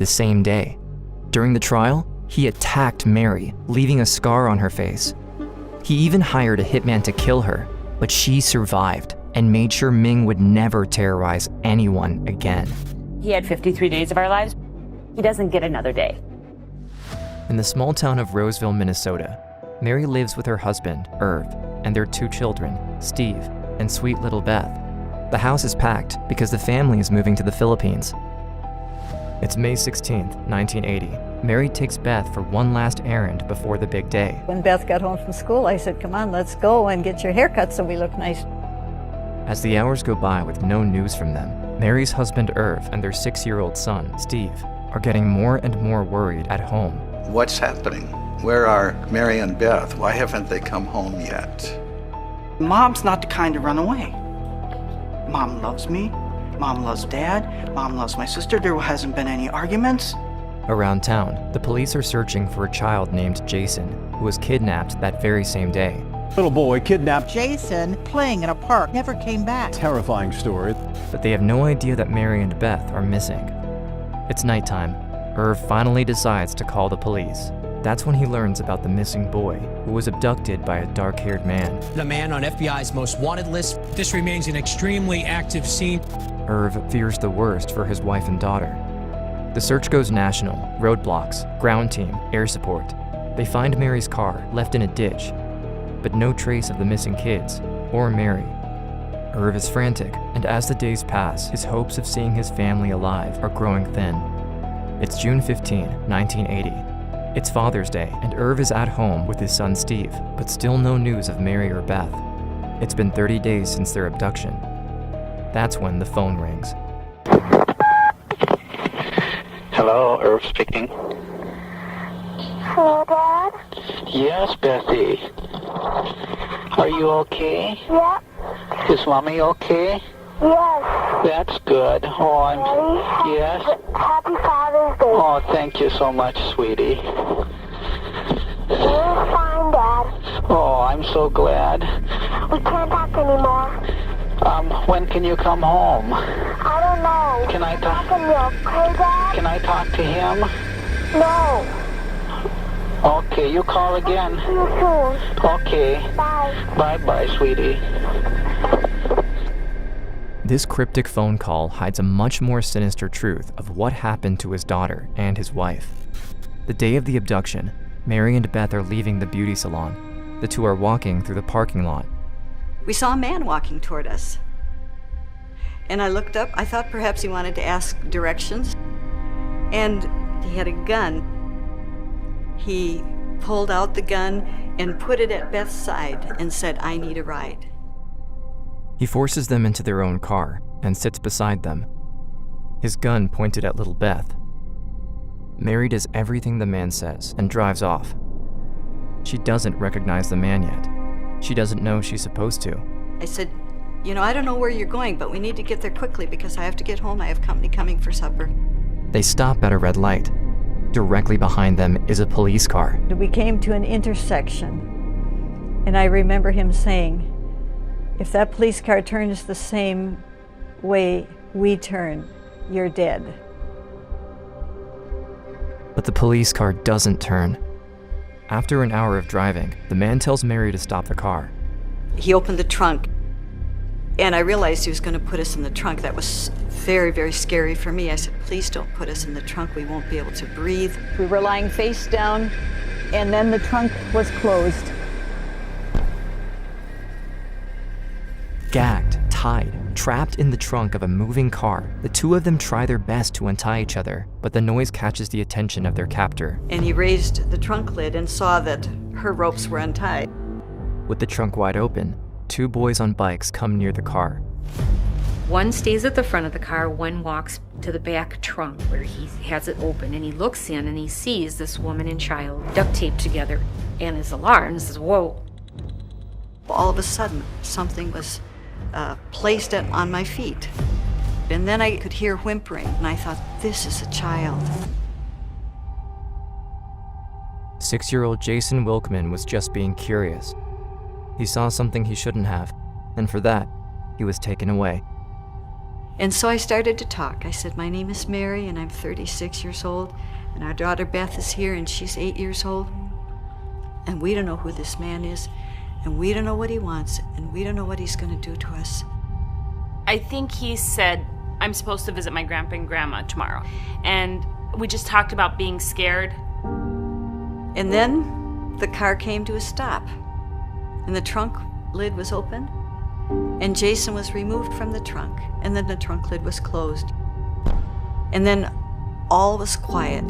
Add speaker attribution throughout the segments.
Speaker 1: the same day. During the trial, he attacked Mary, leaving a scar on her face. He even hired a hitman to kill her, but she survived and made sure Ming would never terrorize anyone again.
Speaker 2: He had 53 days of our lives. He doesn't get another day.
Speaker 1: In the small town of Roseville, Minnesota, Mary lives with her husband, Irv, and their 2 children, Steve and sweet little Beth. The house is packed because the family is moving to the Philippines. It's May 16th, 1980. Mary takes Beth for one last errand before the big day.
Speaker 3: When Beth got home from school, I said, come on, let's go and get your hair cut so we look nice.
Speaker 1: As the hours go by with no news from them, Mary's husband Irv and their 6-year-old son, Steve, are getting more and more worried at home.
Speaker 4: What's happening? Where are Mary and Beth? Why haven't they come home yet?
Speaker 5: Mom's not the kind to run away. Mom loves me. Mom loves Dad. Mom loves my sister. There hasn't been any arguments.
Speaker 1: Around town, the police are searching for a child named Jason, who was kidnapped that very same day.
Speaker 6: Little boy kidnapped.
Speaker 7: Jason, playing in a park, never came back.
Speaker 6: Terrifying story.
Speaker 1: But they have no idea that Mary and Beth are missing. It's nighttime. Irv finally decides to call the police. That's when he learns about the missing boy, who was abducted by a dark-haired man.
Speaker 8: The man on FBI's most wanted list. This remains an extremely active scene.
Speaker 1: Irv fears the worst for his wife and daughter. The search goes national, roadblocks, ground team, air support. They find Mary's car left in a ditch, but no trace of the missing kids or Mary. Irv is frantic, and as the days pass, his hopes of seeing his family alive are growing thin. It's June 15, 1980. It's Father's Day, and Irv is at home with his son Steve, but still no news of Mary or Beth. It's been 30 days since their abduction. That's when the phone rings.
Speaker 9: Hello, Irv speaking.
Speaker 10: Hello, Dad?
Speaker 9: Yes, Bethy. Are you okay?
Speaker 10: Yeah.
Speaker 9: Is Mommy okay?
Speaker 10: Yes.
Speaker 9: That's good. Oh, I'm...
Speaker 10: Daddy?
Speaker 9: Yes?
Speaker 10: Happy Father's Day.
Speaker 9: Oh, thank you so much, sweetie.
Speaker 10: You're fine, Dad.
Speaker 9: Oh, I'm so glad.
Speaker 10: We can't talk anymore.
Speaker 9: When can you come home?
Speaker 10: I don't know.
Speaker 9: Can I talk?
Speaker 10: Okay, Dad?
Speaker 9: Can I talk to him?
Speaker 10: No.
Speaker 9: Okay, you call again.
Speaker 10: See you soon.
Speaker 9: Okay.
Speaker 10: Bye.
Speaker 9: Bye-bye, sweetie.
Speaker 1: This cryptic phone call hides a much more sinister truth of what happened to his daughter and his wife. The day of the abduction, Mary and Beth are leaving the beauty salon. The 2 are walking through the parking lot.
Speaker 3: We saw a man walking toward us. And I looked up. I thought perhaps he wanted to ask directions. And he had a gun. He pulled out the gun and put it at Beth's side and said, I need a ride.
Speaker 1: He forces them into their own car and sits beside them, his gun pointed at little Beth. Mary does everything the man says and drives off. She doesn't recognize the man yet. She doesn't know she's supposed to.
Speaker 3: I said, I don't know where you're going, but we need to get there quickly because I have to get home. I have company coming for supper.
Speaker 1: They stop at a red light. Directly behind them is a police car.
Speaker 3: We came to an intersection, and I remember him saying, if that police car turns the same way we turn, you're dead.
Speaker 1: But the police car doesn't turn. After an hour of driving, the man tells Mary to stop the car.
Speaker 3: He opened the trunk, and I realized he was going to put us in the trunk. That was very, very scary for me. I said, please don't put us in the trunk. We won't be able to breathe. We were lying face down, and then the trunk was closed.
Speaker 1: Gagged, tied, trapped in the trunk of a moving car, the 2 of them try their best to untie each other, but the noise catches the attention of their captor.
Speaker 3: And he raised the trunk lid and saw that her ropes were untied.
Speaker 1: With the trunk wide open, 2 boys on bikes come near the car.
Speaker 11: One stays at the front of the car, one walks to the back trunk where he has it open, and he looks in and he sees this woman and child duct taped together and is alarmed and says, whoa.
Speaker 3: All of a sudden, something was placed on my feet. And then I could hear whimpering, and I thought, this is a child.
Speaker 1: 6-year-old Jason Wilkman was just being curious. He saw something he shouldn't have, and for that, he was taken away.
Speaker 3: And so I started to talk. I said, my name is Mary, and I'm 36 years old, and our daughter Beth is here, and she's 8 years old. And we don't know who this man is, and we don't know what he wants, and we don't know what he's going to do to us.
Speaker 2: I think he said, I'm supposed to visit my grandpa and grandma tomorrow. And we just talked about being scared.
Speaker 3: And then the car came to a stop, and the trunk lid was open, and Jason was removed from the trunk, and then the trunk lid was closed. And then all was quiet.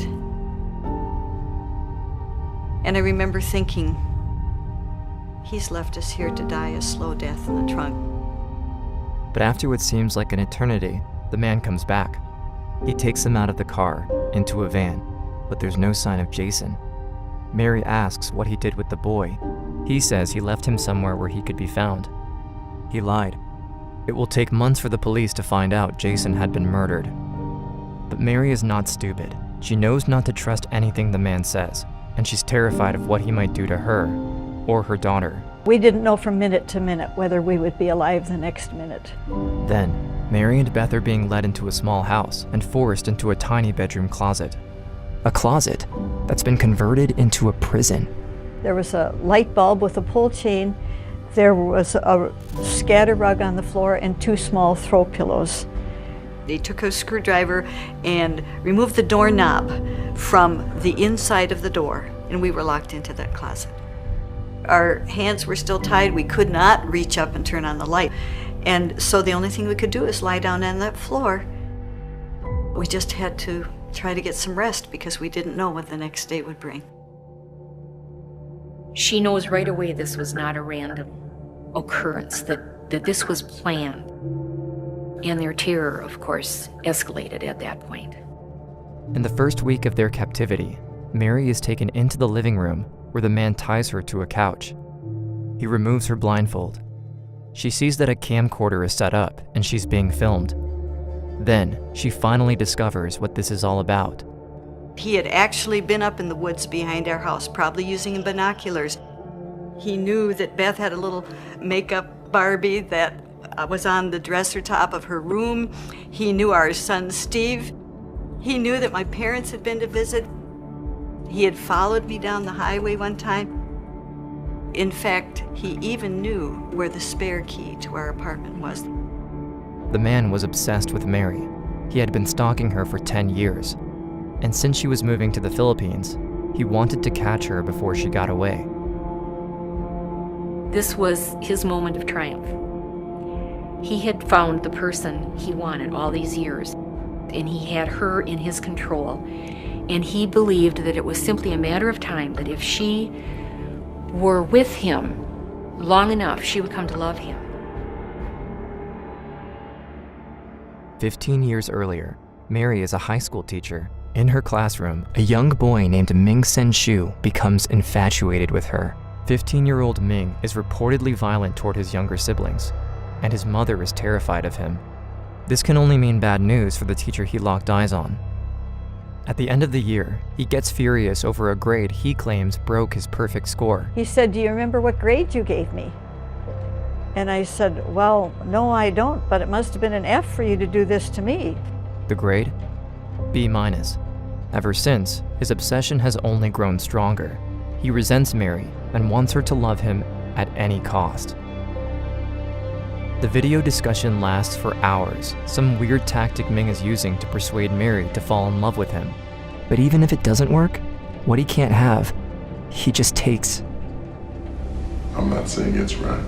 Speaker 3: And I remember thinking, he's left us here to die a slow death in the trunk.
Speaker 1: But after what seems like an eternity, the man comes back. He takes them out of the car, into a van, but there's no sign of Jason. Mary asks what he did with the boy. He says he left him somewhere where he could be found. He lied. It will take months for the police to find out Jason had been murdered. But Mary is not stupid. She knows not to trust anything the man says, and she's terrified of what he might do to her or her daughter.
Speaker 7: We didn't know from minute to minute whether we would be alive the next minute.
Speaker 1: Then, Mary and Beth are being led into a small house and forced into a tiny bedroom closet. A closet that's been converted into a prison.
Speaker 7: There was a light bulb with a pull chain. There was a scatter rug on the floor and 2 small throw pillows.
Speaker 3: They took a screwdriver and removed the doorknob from the inside of the door, and we were locked into that closet. Our hands were still tied. We could not reach up and turn on the light. And so the only thing we could do is lie down on that floor. We just had to try to get some rest because we didn't know what the next day would bring.
Speaker 11: She knows right away this was not a random occurrence, that this was planned. And their terror, of course, escalated at that point.
Speaker 1: In the first week of their captivity, Mary is taken into the living room where the man ties her to a couch. He removes her blindfold. She sees that a camcorder is set up and she's being filmed. Then, she finally discovers what this is all about.
Speaker 3: He had actually been up in the woods behind our house, probably using binoculars. He knew that Beth had a little makeup Barbie that was on the dresser top of her room. He knew our son Steve. He knew that my parents had been to visit. He had followed me down the highway one time. In fact, he even knew where the spare key to our apartment was.
Speaker 1: The man was obsessed with Mary. He had been stalking her for 10 years. And since she was moving to the Philippines, he wanted to catch her before she got away.
Speaker 11: This was his moment of triumph. He had found the person he wanted all these years, and he had her in his control. And he believed that it was simply a matter of time, that if she were with him long enough, she would come to love him.
Speaker 1: 15 years earlier, Mary is a high school teacher. In her classroom, a young boy named Ming Sen Shiue becomes infatuated with her. 15-year-old Ming is reportedly violent toward his younger siblings, and his mother is terrified of him. This can only mean bad news for the teacher he locked eyes on. At the end of the year, he gets furious over a grade he claims broke his perfect score.
Speaker 7: He said, "Do you remember what grade you gave me?" And I said, "Well, no, I don't, but it must have been an F for you to do this to me."
Speaker 1: The grade? B-. Ever since, his obsession has only grown stronger. He resents Mary and wants her to love him at any cost. The video discussion lasts for hours, some weird tactic Ming is using to persuade Mary to fall in love with him. But even if it doesn't work, what he can't have, he just takes.
Speaker 12: I'm not saying it's right.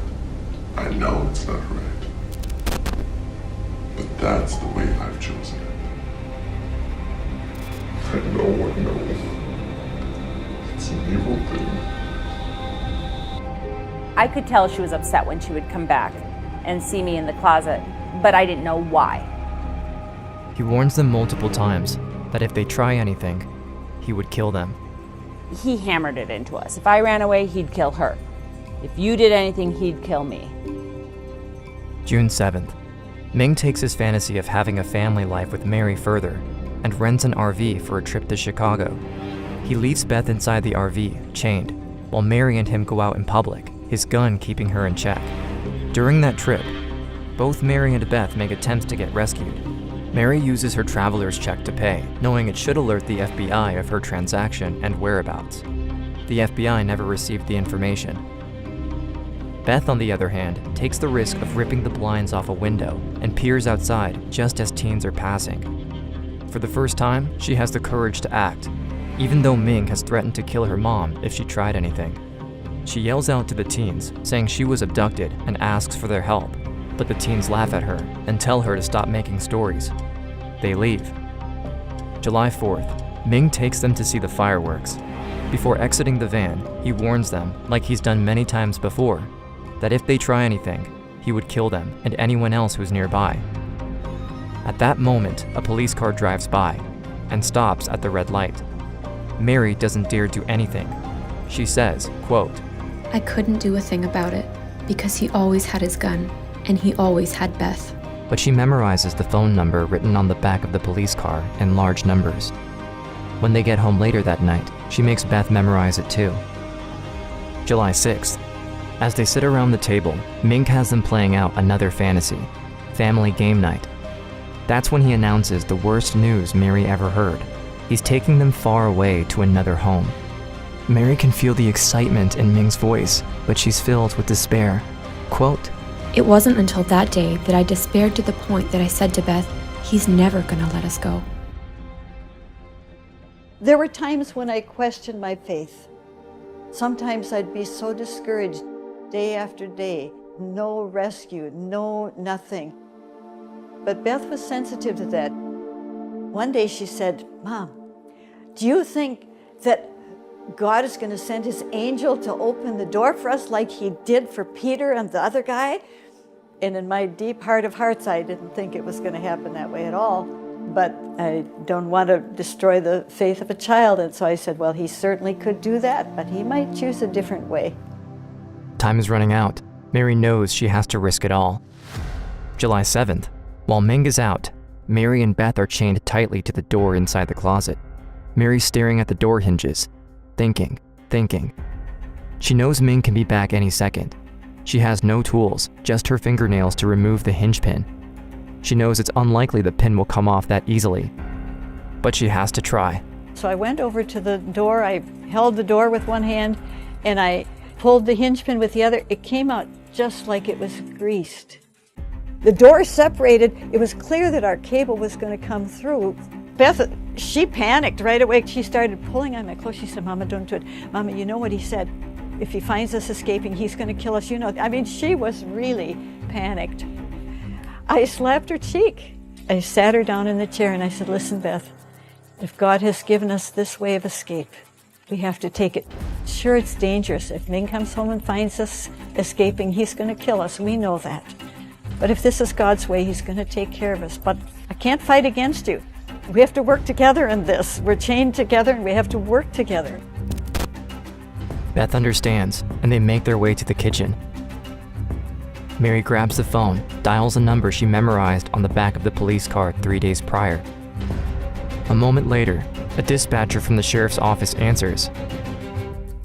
Speaker 12: I know it's not right. But that's the way I've chosen it. I know one knows. It's an evil thing.
Speaker 2: I could tell she was upset when she would come back and see me in the closet, but I didn't know why.
Speaker 1: He warns them multiple times that if they try anything, he would kill them.
Speaker 2: He hammered it into us. If I ran away, he'd kill her. If you did anything, he'd kill me.
Speaker 1: June 7th. Ming takes his fantasy of having a family life with Mary further and rents an RV for a trip to Chicago. He leaves Beth inside the RV, chained, while Mary and him go out in public, his gun keeping her in check. During that trip, Both Mary and Beth make attempts to get rescued. Mary uses her traveler's check to pay, knowing it should alert the FBI of her transaction and whereabouts. The FBI never received the information. Beth, on the other hand, takes the risk of ripping the blinds off a window and peers outside just as teens are passing. For the first time, she has the courage to act, even though Ming has threatened to kill her mom if she tried anything. She yells out to the teens, saying she was abducted and asks for their help, but the teens laugh at her and tell her to stop making stories. They leave. July 4th, Ming takes them to see the fireworks. Before exiting the van, he warns them, like he's done many times before, that if they try anything, he would kill them and anyone else who's nearby. At that moment, a police car drives by and stops at the red light. Mary doesn't dare do anything. She says, quote,
Speaker 13: "I couldn't do a thing about it because he always had his gun and he always had Beth."
Speaker 1: But she memorizes the phone number written on the back of the police car in large numbers. When they get home later that night, she makes Beth memorize it too. July 6th. As they sit around the table, Ming has them playing out another fantasy, family game night. That's when he announces the worst news Mary ever heard. He's taking them far away to another home. Mary can feel the excitement in Ming's voice, but she's filled with despair. Quote,
Speaker 13: "It wasn't until that day that I despaired to the point that I said to Beth, he's never gonna let us go."
Speaker 7: There were times when I questioned my faith. Sometimes I'd be so discouraged day after day, no rescue, no nothing. But Beth was sensitive to that. One day she said, "Mom, do you think that God is going to send his angel to open the door for us like he did for Peter and the other guy?" And in my deep heart of hearts, I didn't think it was going to happen that way at all. But I don't want to destroy the faith of a child. And so I said, well, he certainly could do that, but he might choose a different way.
Speaker 1: Time is running out. Mary knows she has to risk it all. July 7th. While Ming is out, Mary and Beth are chained tightly to the door inside the closet. Mary's staring at the door hinges, thinking. She knows Ming can be back any second. She has no tools, just her fingernails to remove the hinge pin. She knows it's unlikely the pin will come off that easily, but she has to try.
Speaker 7: So I went over to the door, I held the door with one hand, and I pulled the hinge pin with the other. It came out just like it was greased. The door separated. It was clear that our cable was going to come through. Beth, she panicked right away. She started pulling on my clothes. She said, "Mama, don't do it. Mama, you know what he said? If he finds us escaping, he's going to kill us. You know." I mean, she was really panicked. I slapped her cheek. I sat her down in the chair and I said, "Listen, Beth, if God has given us this way of escape, we have to take it. Sure, it's dangerous. If Ming comes home and finds us escaping, he's going to kill us. We know that. But if this is God's way, he's going to take care of us. But I can't fight against you. We have to work together in this. We're chained together and we have to work together."
Speaker 1: Beth understands, and they make their way to the kitchen. Mary grabs the phone, dials a number she memorized on the back of the police car 3 days prior. A moment later, a dispatcher from the sheriff's office answers.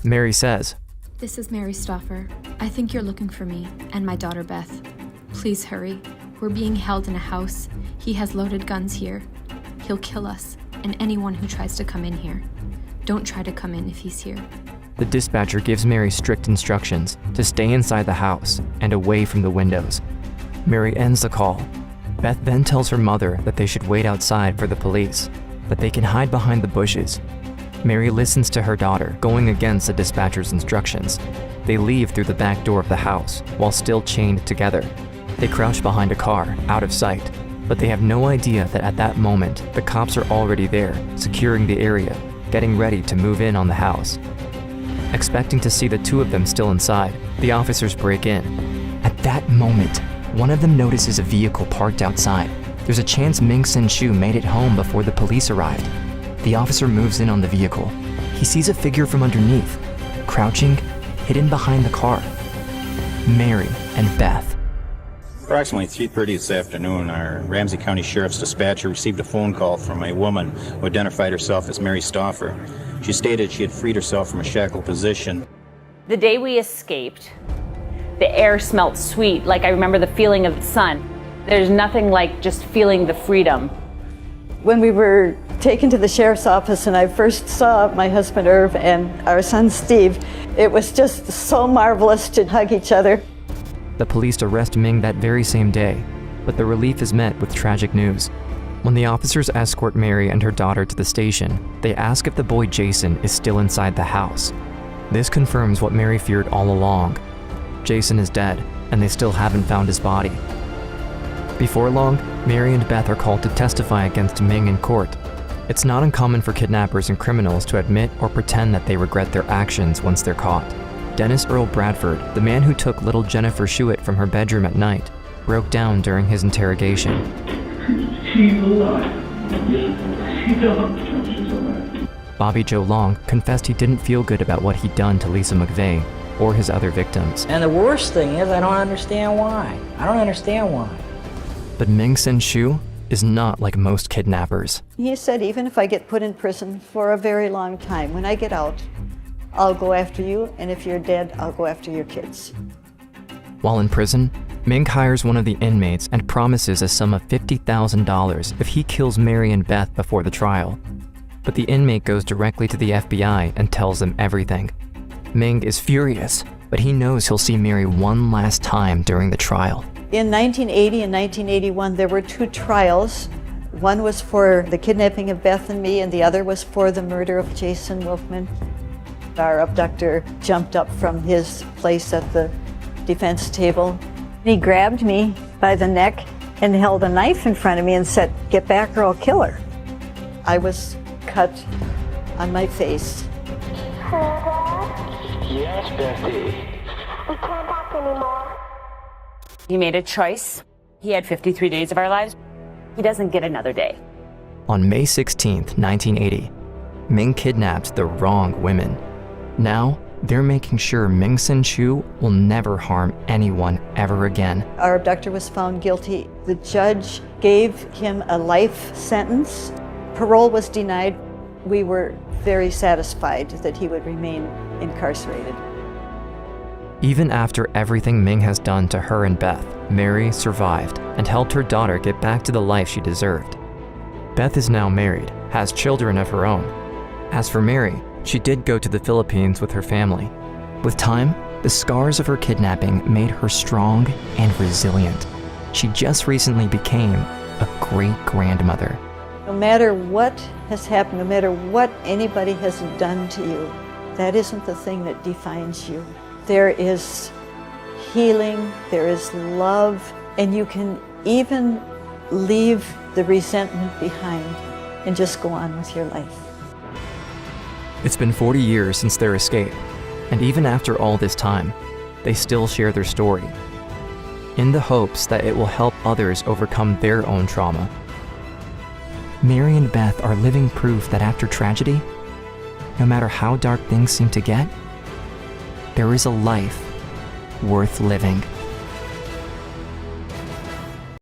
Speaker 1: Mary says,
Speaker 13: "This is Mary Stauffer. I think you're looking for me and my daughter Beth. Please hurry. We're being held in a house. He has loaded guns here. He'll kill us and anyone who tries to come in here. Don't try to come in if he's here."
Speaker 1: The dispatcher gives Mary strict instructions to stay inside the house and away from the windows. Mary ends the call. Beth then tells her mother that they should wait outside for the police, but they can hide behind the bushes. Mary listens to her daughter, going against the dispatcher's instructions. They leave through the back door of the house, while still chained together. They crouch behind a car, out of sight, but they have no idea that at that moment, the cops are already there, securing the area, getting ready to move in on the house. Expecting to see the two of them still inside, the officers break in. At that moment, one of them notices a vehicle parked outside. There's a chance Ming Sen Shiue made it home before the police arrived. The officer moves in on the vehicle. He sees a figure from underneath, crouching, hidden behind the car. Mary and Beth.
Speaker 14: Approximately 3:30 this afternoon, our Ramsey County Sheriff's dispatcher received a phone call from a woman who identified herself as Mary Stauffer. She stated she had freed herself from a shackled position.
Speaker 2: The day we escaped, The air smelled sweet, like I remember the feeling of the sun. There's nothing like just feeling the freedom.
Speaker 7: When we were taken to the sheriff's office and I first saw my husband Irv and our son Steve, it was just so marvelous to hug each other.
Speaker 1: The police arrest Ming that very same day, but the relief is met with tragic news. When the officers escort Mary and her daughter to the station, they ask if the boy Jason is still inside the house. This confirms what Mary feared all along. Jason is dead, and they still haven't found his body. Before long, Mary and Beth are called to testify against Ming in court. It's not uncommon for kidnappers and criminals to admit or pretend that they regret their actions once they're caught. Dennis Earl Bradford, the man who took little Jennifer Shiue from her bedroom at night, broke down during his interrogation.
Speaker 15: She's alive. She's alive.
Speaker 1: Bobby Joe Long confessed he didn't feel good about what he'd done to Lisa McVeigh or his other victims.
Speaker 16: And the worst thing is, I don't understand why. I don't understand why.
Speaker 1: But Ming Sen Shiue is not like most kidnappers.
Speaker 7: He said, even if I get put in prison for a very long time, when I get out, I'll go after you, and if you're dead, I'll go after your kids.
Speaker 1: While in prison, Ming hires one of the inmates and promises a sum of $50,000 if he kills Mary and Beth before the trial. But the inmate goes directly to the FBI and tells them everything. Ming is furious, but he knows he'll see Mary one last time during the trial.
Speaker 7: In 1980 and 1981, there were 2 trials. One was for the kidnapping of Beth and me, and the other was for the murder of Jason Wolfman. Our abductor jumped up from his place at the defense table. He grabbed me by the neck and held a knife in front of me and said, "Get back or I'll kill her." I was cut on my face.
Speaker 9: Yes, Betty.
Speaker 10: We can't talk anymore.
Speaker 2: He made a choice. He had 53 days of our lives. He doesn't get another day.
Speaker 1: On May 16th, 1980, Ming kidnapped the wrong women. Now, they're making sure Ming Sen Shiue will never harm anyone ever again.
Speaker 7: Our abductor was found guilty. The judge gave him a life sentence. Parole was denied. We were very satisfied that he would remain incarcerated.
Speaker 1: Even after everything Ming has done to her and Beth, Mary survived and helped her daughter get back to the life she deserved. Beth is now married, has children of her own. As for Mary, she did go to the Philippines with her family. With time, the scars of her kidnapping made her strong and resilient. She just recently became a great-grandmother.
Speaker 7: No matter what has happened, no matter what anybody has done to you, that isn't the thing that defines you. There is healing, there is love, and you can even leave the resentment behind and just go on with your life.
Speaker 1: It's been 40 years since their escape, and even after all this time, they still share their story, in the hopes that it will help others overcome their own trauma. Mary and Beth are living proof that after tragedy, no matter how dark things seem to get, there is a life worth living.